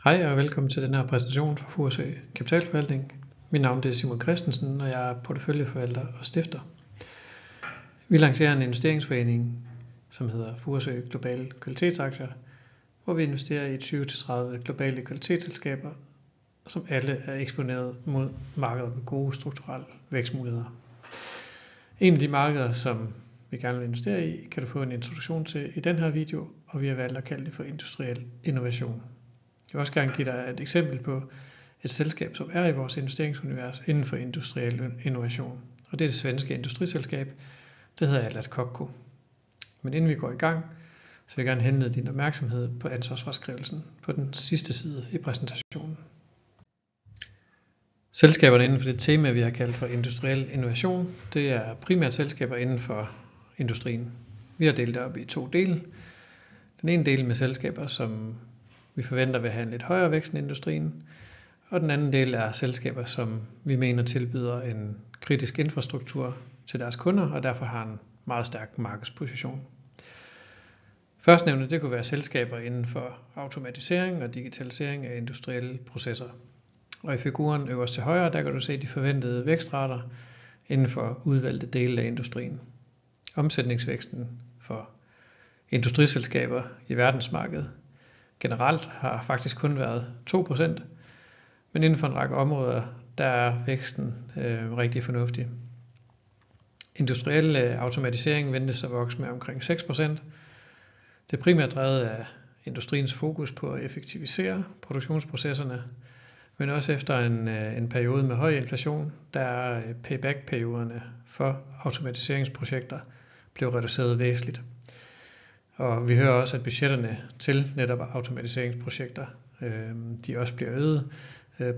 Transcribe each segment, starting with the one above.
Hej og velkommen til den her præsentation for Furesø Kapitalforvaltning. Mit navn er Simon Christensen, og jeg er porteføljeforvalter og stifter. Vi lancerer en investeringsforening, som hedder Furesø Globale Kvalitetsaktier, hvor vi investerer i 20-30 globale kvalitetsselskaber, som alle er eksponeret mod markeder med gode strukturelle vækstmuligheder. En af de markeder, som vi gerne vil investere i, kan du få en introduktion til i den her video, og vi har valgt at kalde det for industriel innovation. Jeg vil også gerne give dig et eksempel på et selskab, som er i vores investeringsunivers inden for industriel innovation. Og det er det svenske industriselskab, det hedder Atlas Copco. Men inden vi går i gang, så vil jeg gerne henlede din opmærksomhed på ansvarsfraskrivelsen på den sidste side i præsentationen. Selskaberne inden for det tema, vi har kaldt for industriel innovation, det er primært selskaber inden for industrien. Vi har delt det op i to dele. Den ene del med selskaber, som vi forventer vil have en lidt højere vækst end industrien, og den anden del er selskaber, som vi mener tilbyder en kritisk infrastruktur til deres kunder, og derfor har en meget stærk markedsposition. Førstnævnte, det kunne være selskaber inden for automatisering og digitalisering af industrielle processer. Og i figuren øverst til højre, der kan du se de forventede vækstrater inden for udvalgte dele af industrien. Omsætningsvæksten for industriselskaber i verdensmarkedet generelt har faktisk kun været 2%, men inden for en række områder, der er væksten rigtig fornuftig. Industriel automatisering ventes at vokse med omkring 6%. Det er primært drevet af industriens fokus på at effektivisere produktionsprocesserne, men også efter en periode med høj inflation, der er payback-perioderne for automatiseringsprojekter blev reduceret væsentligt. Og vi hører også, at budgetterne til netop automatiseringsprojekter, de også bliver øget,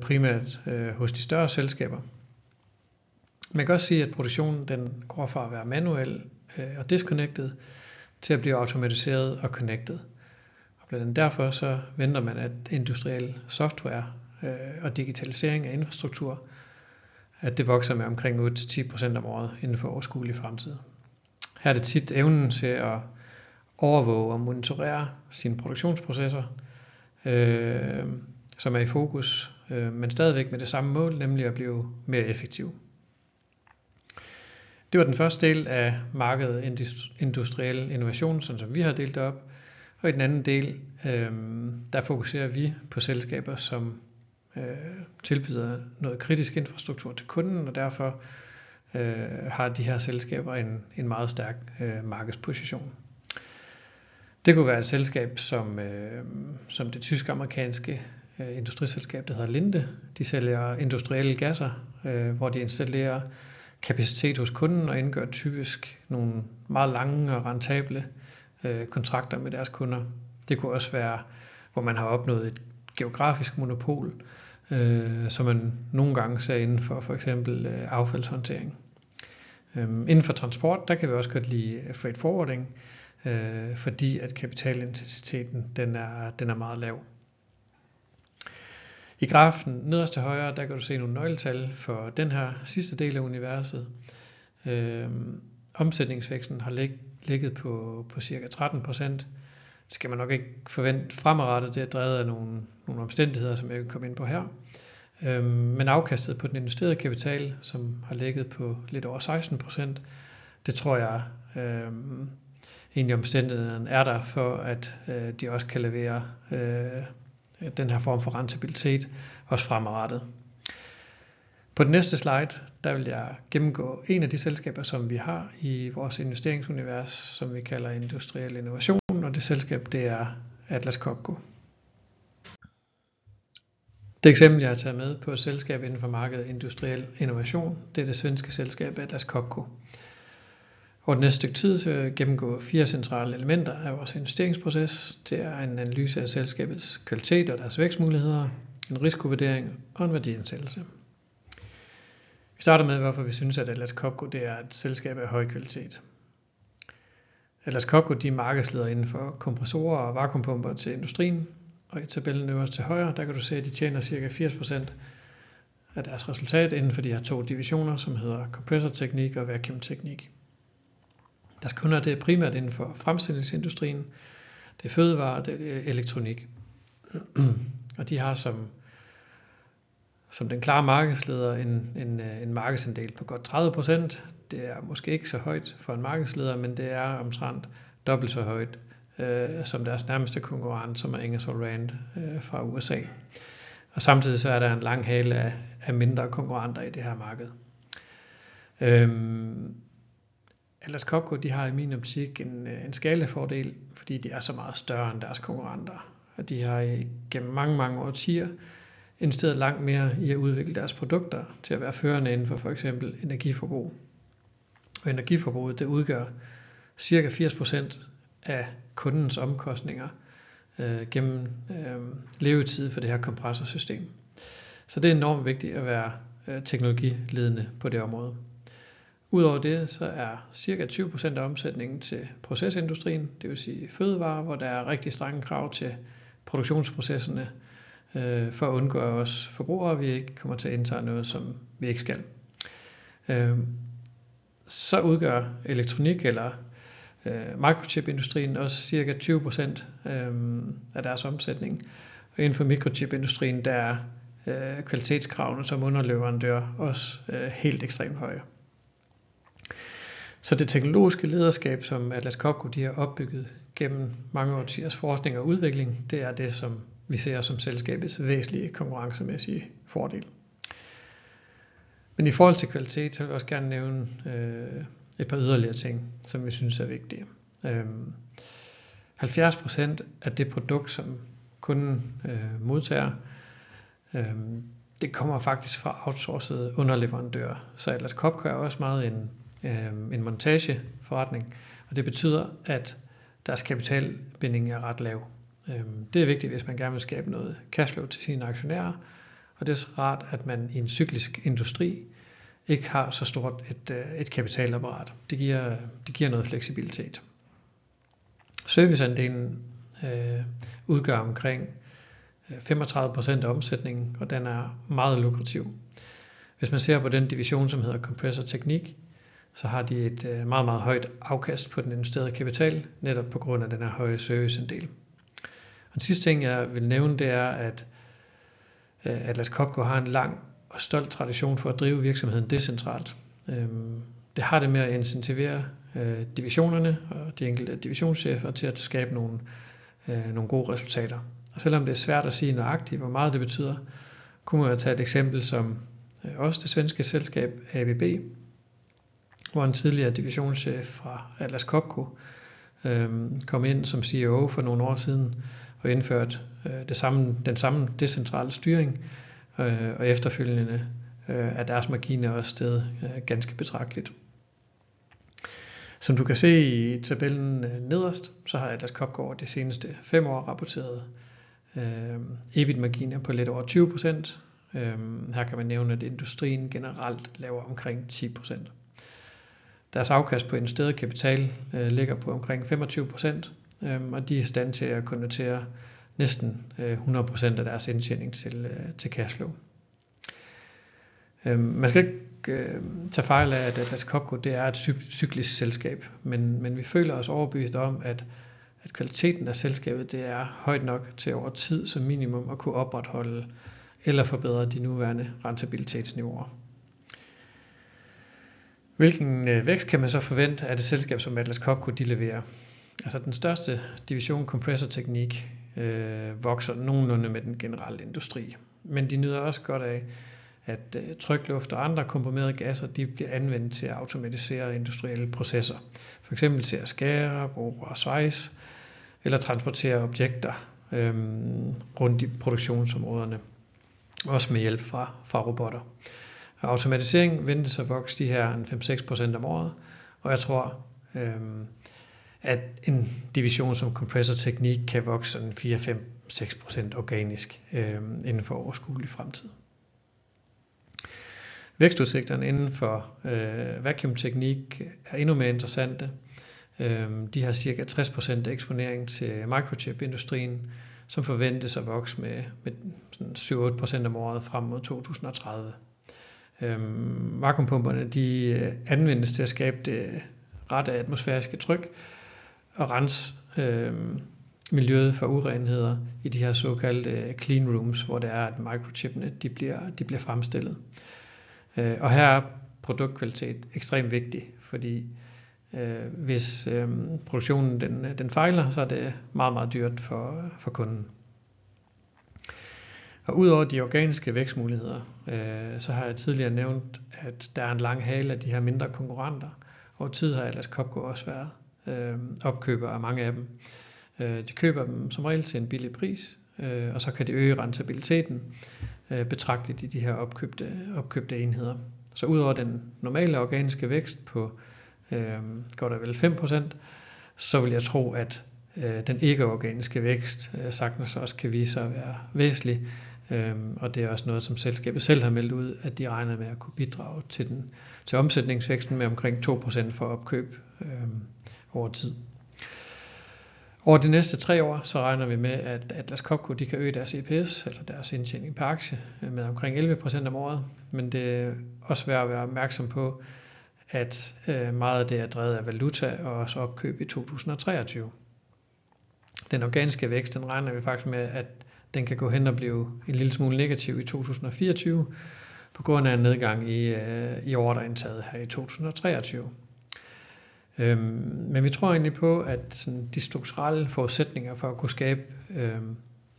primært hos de større selskaber. Man kan også sige, at produktionen den går fra at være manuel og disconnected til at blive automatiseret og connected. Og blandt andet derfor så venter man, at industriel software og digitalisering af infrastruktur, at det vokser med omkring 8-10% om året inden for overskuelig fremtid. Her er det tit evnen til at overvåge og monitorere sine produktionsprocesser, som er i fokus, men stadigvæk med det samme mål, nemlig at blive mere effektiv. Det var den første del af markedet industriel innovation, sådan som vi har delt det op. Og i den anden del, der fokuserer vi på selskaber, som tilbyder noget kritisk infrastruktur til kunden, og derfor har de her selskaber en meget stærk markedsposition. Det kunne være et selskab som det tysk-amerikanske industriselskab, der hedder Linde. De sælger industrielle gasser, hvor de installerer kapacitet hos kunden og indgår typisk nogle meget lange og rentable kontrakter med deres kunder. Det kunne også være, hvor man har opnået et geografisk monopol, som man nogle gange ser inden for eksempel affaldshåndtering. Inden for transport, der kan vi også godt lide freight forwarding, fordi at kapitalintensiteten den er meget lav. I grafen nederst til højre, der kan du se nogle nøgletal for den her sidste del af universet. Omsætningsvæksten har ligget på cirka 13%. Det skal man nok ikke forvente fremadrettet. Det er drevet af nogle omstændigheder, som jeg vil komme ind på her. Men afkastet på den investerede kapital, som har ligget på lidt over 16%, det tror jeg egentlig omstændighederne er der for, at de også kan levere den her form for rentabilitet også fremadrettet. På den næste slide, der vil jeg gennemgå en af de selskaber, som vi har i vores investeringsunivers, som vi kalder industriel innovation, og det selskab, det er Atlas Copco. Det eksempel, jeg har taget med på et selskab inden for markedet industriel innovation, det er det svenske selskab Atlas Copco. Over det næste stykke tid så vil jeg gennemgå 4 centrale elementer af vores investeringsproces. Det er en analyse af selskabets kvalitet og deres vækstmuligheder, en risikovurdering og en værdiansættelse. Vi starter med, hvorfor vi synes, at Atlas Copco det er et selskab af høj kvalitet. Atlas Copco de er markedsleder inden for kompressorer og vakuumpumper til industrien, og i tabellen øverst til højre, der kan du se, at de tjener ca. 80% af deres resultat inden for de her 2 divisioner, som hedder kompressorteknik og vakuumteknik. Deres kunder det er primært inden for fremstillingsindustrien, det er fødevare, det er elektronik. Og de har som den klare markedsleder en markedsandel på godt 30%. Det er måske ikke så højt for en markedsleder, men det er omtrent dobbelt så højt som deres nærmeste konkurrent, som er Ingersoll Rand fra USA. Og samtidig så er der en lang hale af mindre konkurrenter i det her marked. Atlas Copco, de har i min optik en skalefordel, fordi de er så meget større end deres konkurrenter. Og de har gennem mange årtier investeret langt mere i at udvikle deres produkter til at være førende inden for eksempel energiforbrug. Og energiforbruget, det udgør cirka 80% af kundens omkostninger gennem levetid for det her kompressorsystem. Så det er enormt vigtigt at være teknologiledende på det område. Udover det, så er cirka 20% af omsætningen til procesindustrien, det vil sige fødevarer, hvor der er rigtig strenge krav til produktionsprocesserne, for at undgå os forbrugere, vi ikke kommer til at indtage noget, som vi ikke skal. Så udgør elektronik eller microchip-industrien også cirka 20% af deres omsætning. Og inden for mikrochip-industrien, der er kvalitetskravene som underleverandør også helt ekstremt høje. Så det teknologiske lederskab, som Atlas Copco de har opbygget gennem mange årtiers forskning og udvikling, det er det, som vi ser som selskabets væsentlige konkurrencemæssige fordel. Men i forhold til kvalitet, så vil jeg også gerne nævne et par yderligere ting, som vi synes er vigtige. 70% af det produkt, som kunden modtager, det kommer faktisk fra outsourcede underleverandører. Så Atlas Copco er også meget en montageforretning, og det betyder, at deres kapitalbinding er ret lav. Det er vigtigt, hvis man gerne vil skabe noget cashflow til sine aktionærer, og det er så rart, at man i en cyklisk industri ikke har så stort et kapitalapparat. Det giver noget fleksibilitet. Serviceandelen udgør omkring 35% af omsætningen, og den er meget lukrativ. Hvis man ser på den division, som hedder Compressor Teknik, så har de et meget højt afkast på den investerede kapital, netop på grund af den her høje serviceandel. Og den sidste ting, jeg vil nævne, det er, at Atlas Copco har en lang og stolt tradition for at drive virksomheden decentralt. Det har det med at incentivere divisionerne og de enkelte divisionschefer til at skabe nogle gode resultater. Og selvom det er svært at sige nøjagtigt, hvor meget det betyder, kunne man tage et eksempel som også det svenske selskab ABB, hvor en tidligere divisionschef fra Atlas Copco kom ind som CEO for nogle år siden og indførte den samme decentrale styring, og efterfølgende er deres marginer også steget ganske betragteligt. Som du kan se i tabellen nederst, så har Atlas Copco over de seneste 5 år rapporteret EBIT-marginer på lidt over 20%. Her kan man nævne, at industrien generelt laver omkring 10%. Deres afkast på investeret kapital ligger på omkring 25%, og de er i stand til at konvertere næsten 100% af deres indtjening til cashflow. Man skal ikke tage fejl af, at Atlas Copco det er et cyklisk selskab, men vi føler os overbevist om, at kvaliteten af selskabet det er højt nok til over tid som minimum at kunne opretholde eller forbedre de nuværende rentabilitetsniveauer. Hvilken vækst kan man så forvente af det selskab, som Atlas Copco de leverer? Altså den største division Compressor Teknik vokser nogenlunde med den generelle industri, men de nyder også godt af, at trykluft og andre komprimerede gasser de bliver anvendt til at automatisere industrielle processer, for eksempel til at skære, bruge og svejse eller transportere objekter rundt i produktionsområderne, også med hjælp fra robotter. Og automatisering ventes at vokse de her 5-6% om året, og jeg tror, at en division som Compressor Teknik kan vokse 4-5-6% organisk inden for overskuelig fremtid. Vækstudsigterne inden for vacuumteknik er endnu mere interessante. De har ca. 60% eksponering til microchip-industrien, som forventes at vokse med 7-8% om året frem mod 2030. Vakuumpumperne de anvendes til at skabe det rette atmosfæriske tryk og rense miljøet for urenheder i de her såkaldte clean rooms, hvor det er, at microchippene de bliver fremstillet. Og her er produktkvalitet ekstremt vigtig, fordi hvis produktionen den fejler, så er det meget, meget dyrt for kunden. Og udover de organiske vækstmuligheder, så har jeg tidligere nævnt, at der er en lang hale af de her mindre konkurrenter. Over tid har Atlas Copco også været opkøber af mange af dem. De køber dem som regel til en billig pris, og så kan de øge rentabiliteten betragteligt i de her opkøbte enheder. Så udover den normale organiske vækst på godt og vel 5%, så vil jeg tro, at den ikke-organiske vækst sagtens også kan vise sig at være væsentlig, og det er også noget, som selskabet selv har meldt ud, at de regner med at kunne bidrage til omsætningsvæksten med omkring 2% for opkøb over tid. Over de næste 3 år, så regner vi med, at Atlas Copco de kan øge deres EPS, altså deres indtjening per aktie, med omkring 11% om året, men det er også værd at være opmærksom på, at meget af det er drevet af valuta og også opkøb i 2023. Den organiske vækst, den regner vi faktisk med, at den kan gå hen og blive en lille smule negativ i 2024, på grund af en nedgang i ordreindtaget her i 2023. Men vi tror egentlig på, at sådan, de strukturelle forudsætninger for at kunne skabe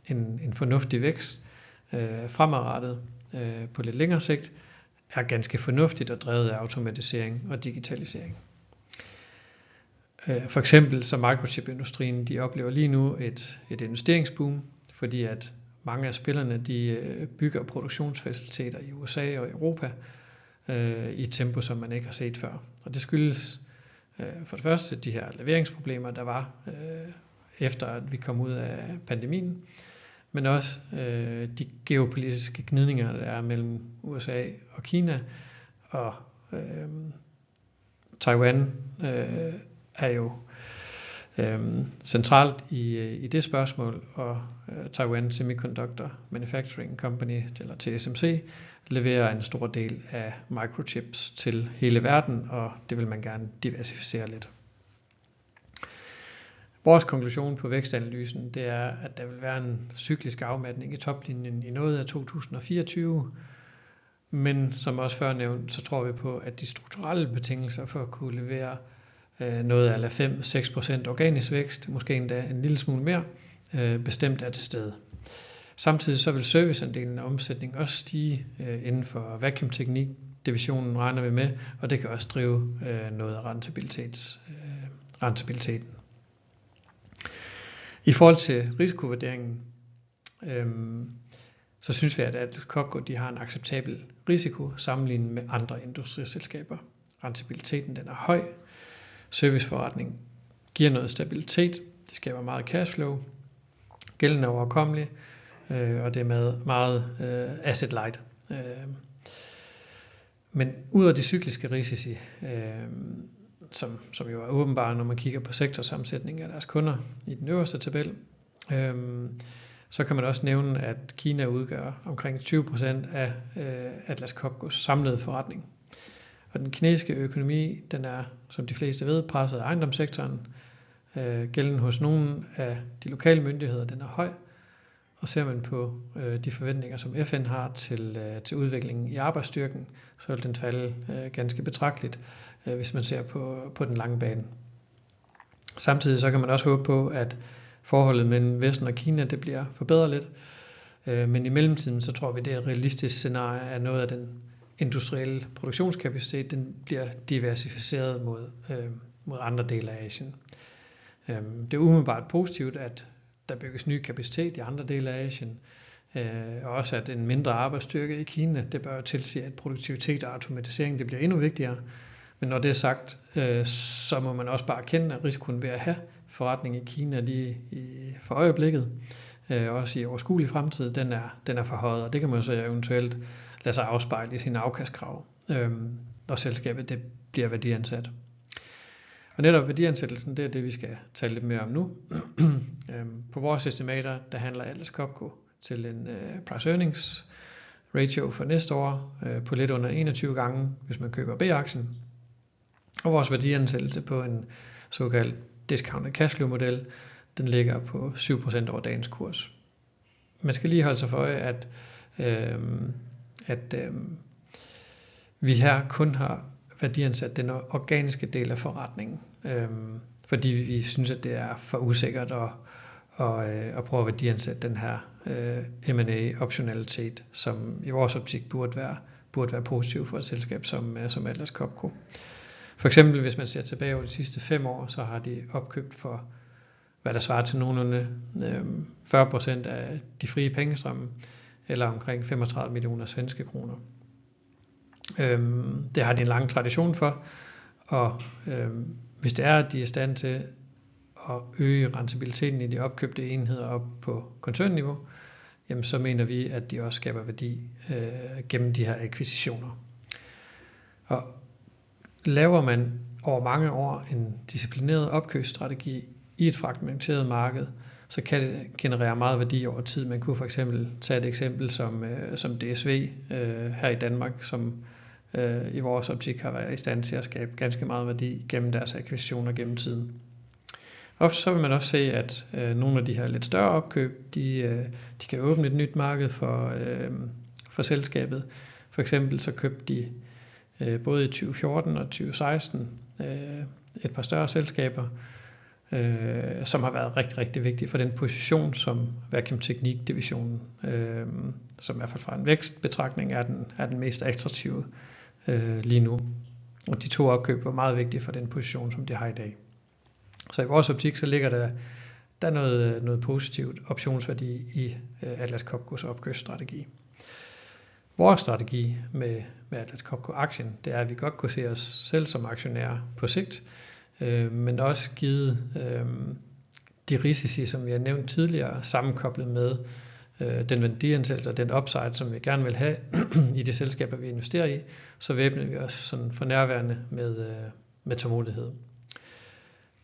en fornuftig vækst fremadrettet på lidt længere sigt, er ganske fornuftigt og drevet af automatisering og digitalisering. For eksempel så microchip-industrien, de oplever lige nu et investeringsboom, fordi at mange af spillerne de bygger produktionsfaciliteter i USA og Europa i et tempo, som man ikke har set før. Og det skyldes for det første de her leveringsproblemer, der var efter at vi kom ud af pandemien, men også de geopolitiske gnidninger, der er mellem USA og Kina, og Taiwan er jo centralt i det spørgsmål, og Taiwan Semiconductor Manufacturing Company, eller TSMC, leverer en stor del af microchips til hele verden, og det vil man gerne diversificere lidt. Vores konklusion på vækstanalysen, det er, at der vil være en cyklisk afmatning i toplinjen i noget af 2024, men som også før nævnt, så tror vi på, at de strukturelle betingelser for at kunne levere noget af 5-6% organisk vækst, måske endda en lille smule mere, bestemt er til stede. Samtidig så vil serviceandelen af omsætning også stige inden for vacuumteknik-divisionen, regner vi med, og det kan også drive noget af rentabiliteten. I forhold til risikovurderingen, så synes vi, at Atlas Copco de har en acceptabel risiko sammenlignet med andre industriselskaber. Rentabiliteten den er høj, serviceforretning giver noget stabilitet, det skaber meget cashflow, gælden er overkommelig, og det er meget asset light. Men ud af de cykliske risici, som jo er åbenbare, når man kigger på sektorsammensætningen af deres kunder i den øverste tabel, så kan man også nævne, at Kina udgør omkring 20% af Atlas Copcos samlede forretning. Og den kinesiske økonomi, den er, som de fleste ved, presset af ejendomssektoren. Gælden hos nogle af de lokale myndigheder, den er høj. Og ser man på de forventninger, som FN har til udviklingen i arbejdsstyrken, så vil den falde ganske betragteligt, hvis man ser på den lange bane. Samtidig så kan man også håbe på, at forholdet mellem Vesten og Kina det bliver forbedret lidt. Men i mellemtiden så tror vi, det er et realistisk scenarie, at noget af den industrielle produktionskapacitet den bliver diversificeret mod andre dele af Asien. Det er umiddelbart positivt, at der bygges ny kapacitet i andre dele af Asien, og også at en mindre arbejdsstyrke i Kina, det bør tilsige, at produktivitet og automatisering det bliver endnu vigtigere. Men når det er sagt, så må man også bare erkende, at risikoen ved at have forretning i Kina lige for øjeblikket, også i overskuelig fremtid, den er for høj, og det kan man så eventuelt lade sig afspejle i sine afkastkrav, når selskabet det bliver værdiansat. Og netop værdiansættelsen, det er det, vi skal tale lidt mere om nu. På vores estimater, der handler Atlas Copco til en price earnings ratio for næste år på lidt under 21 gange, hvis man køber B-aktien. Og vores værdiansættelse på en såkaldt discounted cashflow model, den ligger på 7% over dagens kurs. Man skal lige holde sig for øje, at vi her kun har værdiansat den organiske del af forretningen, fordi vi synes, at det er for usikkert at prøve at værdiansætte den her M&A-optionalitet, som i vores optik burde være positiv for et selskab som Atlas Copco. For eksempel, hvis man ser tilbage over de sidste 5 år, så har de opkøbt for, hvad der svarer til nogenlunde 40% af de frie pengestrømme, eller omkring 35 millioner svenske kroner. Det har de en lang tradition for, og hvis det er, at de er i stand til at øge rentabiliteten i de opkøbte enheder op på koncernniveau, jamen så mener vi, at de også skaber værdi gennem de her akquisitioner. Og laver man over mange år en disciplineret opkøbsstrategi i et fragmenteret marked, så kan det generere meget værdi over tid. Man kunne for eksempel tage et eksempel som DSV her i Danmark, som i vores optik har været i stand til at skabe ganske meget værdi gennem deres akquisitioner gennem tiden. Og så vil man også se, at nogle af de her lidt større opkøb, de kan åbne et nyt marked for selskabet. For eksempel så købte de både i 2014 og 2016 et par større selskaber, som har været rigtig, rigtig vigtige for den position, som Vacuum Technique-divisionen, som i hvert fald fra en vækstbetragtning er den mest attraktive lige nu. Og de 2 opkøb var meget vigtige for den position, som de har i dag. Så i vores optik, så ligger der noget positivt optionsværdi i Atlas Copcos opkøbsstrategi. Vores strategi med Atlas Copco-aktien, det er, at vi godt kunne se os selv som aktionærer på sigt, men også givet de risici, som vi har nævnt tidligere, sammenkoblet med den værdiansættelse og den upside, som vi gerne vil have i de selskaber, vi investerer i, så væbner vi os sådan for nærværende med tålmodighed.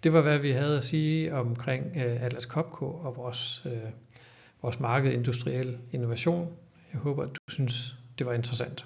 Det var, hvad vi havde at sige omkring Atlas Copco og vores marked industriel innovation. Jeg håber, at du synes, det var interessant.